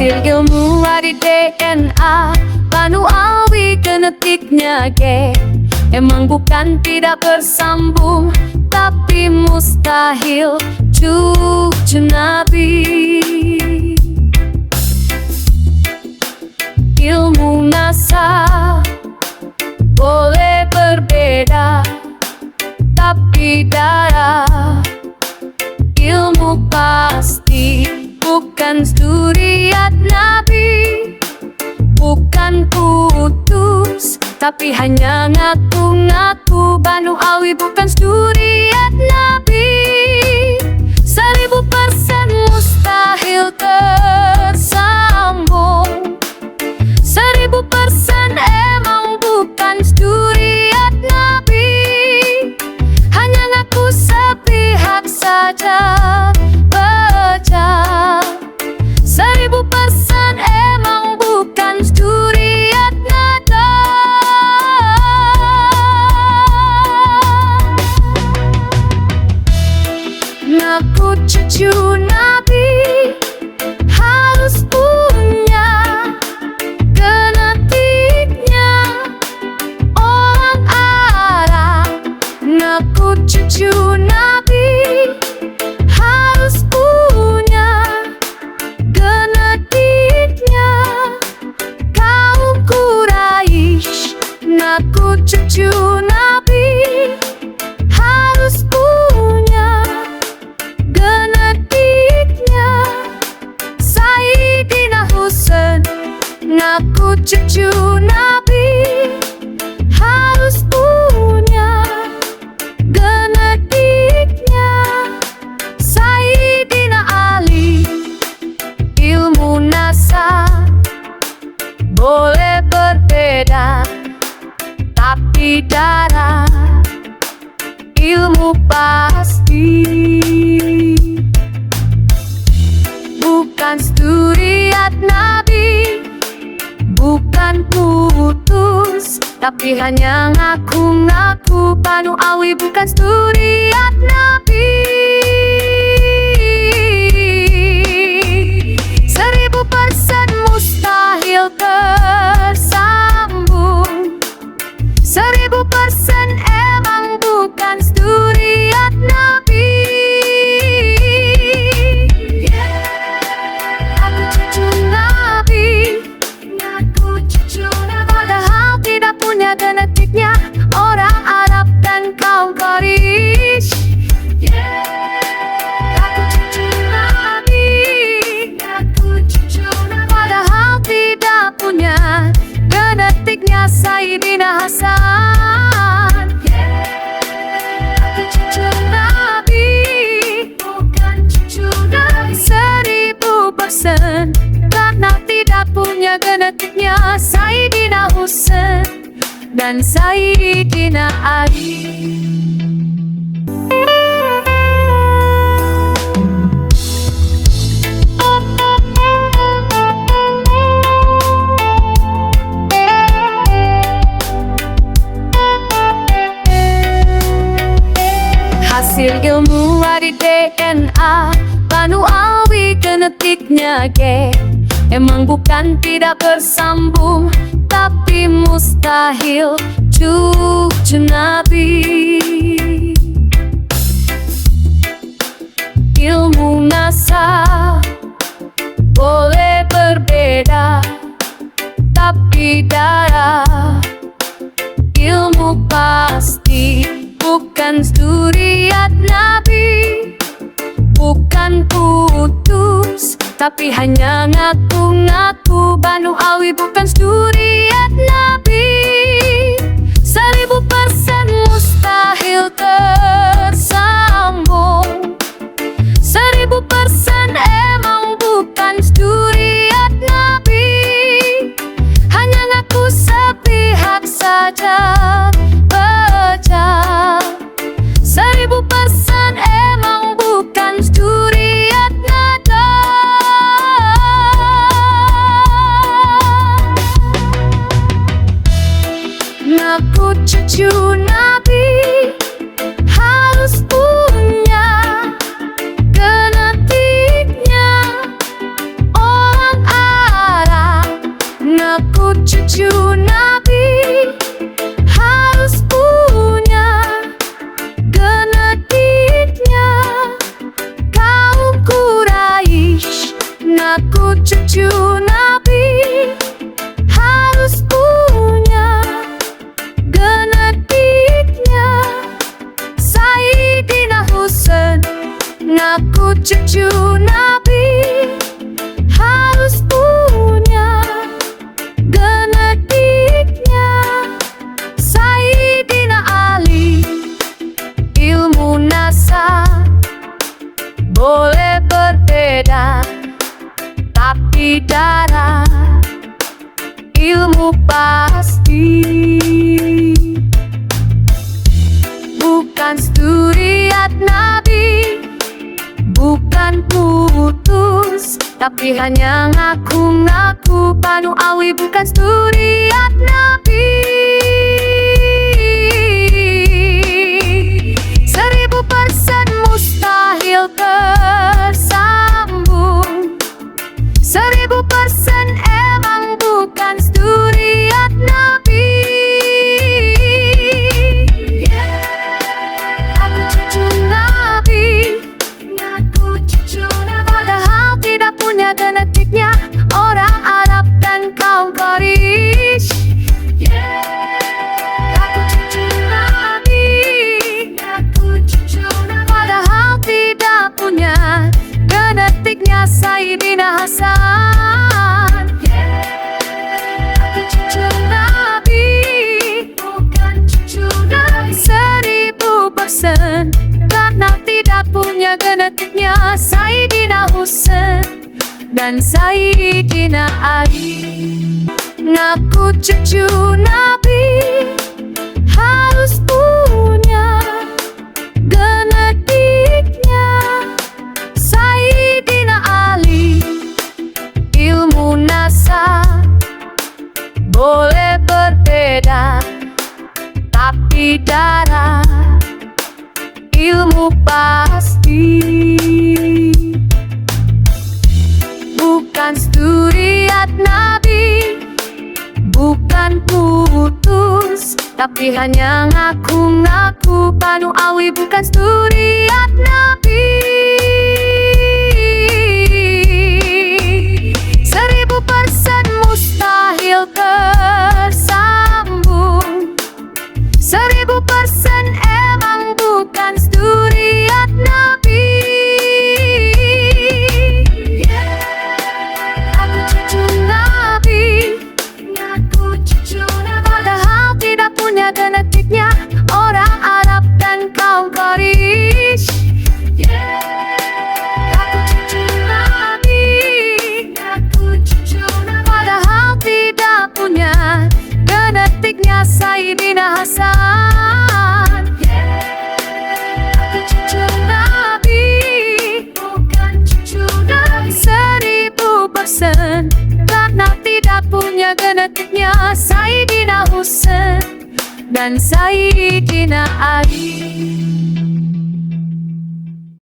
Hasil ilmu dari DNA, manual genetiknya G. Emang bukan tidak bersambung, tapi mustahil cucu Nabi. Ilmu NASA boleh berbeda, tapi darah ilmu pasti. Bukan zuriat Nabi, bukan putus, tapi hanya ngaku-ngaku Banu Awi. Bukan zuriat Nabi, 1000% mustahil tersambung. 1000% emang bukan zuriat Nabi, hanya ngaku sepihak saja. Baca 1000% emang bukan zuriat Nabi. Ngaku cucu Nabi harus punya genetiknya orang Arab. Ngaku cucu Nabi harus punya genetiknya kaum Quraisy. Ngaku cucu Nabi harus punya genetiknya Sayyidina Husain. Ngaku cucu Nabi harus punya genetiknya Sayyidina Ali. Ilmu NASA boleh berbeda, tapi darah ilmu pasti. Bukan zuriat Nabi, bukan putus, tapi hanya ngaku-ngaku Banu Awi. Bukan zuriat Nabi, 1000% mustahil tersambung. 1000% emang bukan zuriat Nabi. Aku cucu Nabi, ngaku cucu Nabi, padahal tidak punya genetiknya orang Arab dan kaum Quraisy. Aku cucu Nabi, ngaku cucu Nabi, padahal tidak punya genetiknya Sayyidina Hasan. Aku cucu Nabi, bukan cucu Nabi 1000%, karena tidak punya genetiknya Sayyidina Husain dan Sayyidina Ali. Hasil ilmu dari DNA, manual genetiknya G. Emang bukan tidak bersambung, tapi mustahil cucu Nabi. Ilmu NASA boleh berbeda, tapi darah ilmu pasti. Bukan zuriat Nabi, bukan putus, tapi hanya ngaku-ngaku Banu Awi. Bukan zuriat Nabi, 1000% mustahil tersambung. 1000% emang bukan zuriat Nabi, hanya ngaku sepihak saja. Baca 1000% emang bukan zuriat Nabi. cucu Nabi harus punya genetiknya Sayyidina Ali. Ilmu nasab boleh berbeda, tapi darah ilmu pasti. Bukan zuriat Nabi, bukan putus, tapi hanya ngaku-ngaku Banu Awi. Bukan zuriat Nabi, 1000% mustahil tersambung. 1000% emang bukan zuriat Nabi. Aku cucu Nabi, aku cucu Nabi, padahal tidak punya genetiknya orang Arab dan kaum Quraisy. Aku cucu Nabi, aku cucu Nabi, padahal tidak punya genetiknya Sayyidina Hasan. Aku cucu Nabi, bukan cucu Nabi 1000%, karena tidak punya genetiknya Sayyidina Husain dan Sayyidina Ali. Ngaku cucu Nabi harus punya genetiknya Sayyidina Ali. Ilmu nasab boleh berbeda, tapi darah ilmu pasti. Bukan zuriat Nabi, bukan putus, tapi hanya ngaku-ngaku Banu Awi. Bukan zuriat Nabi, 1000% mustahil tersambung. 1000% emang bukan zuriat Nabi. Aku cucu Nabi, aku cucu Nabi, padahal tidak punya genetiknya orang Arab dan kaum Quraisy. Aku cucu Nabi, aku cucu Nabi, padahal tidak punya genetiknya Sayyidina Hasan. Aku cucu Nabi, bukan cucu Nabi 1000%, karena tidak punya genetiknya Sayyidina Husain dan Sayyidina Ali.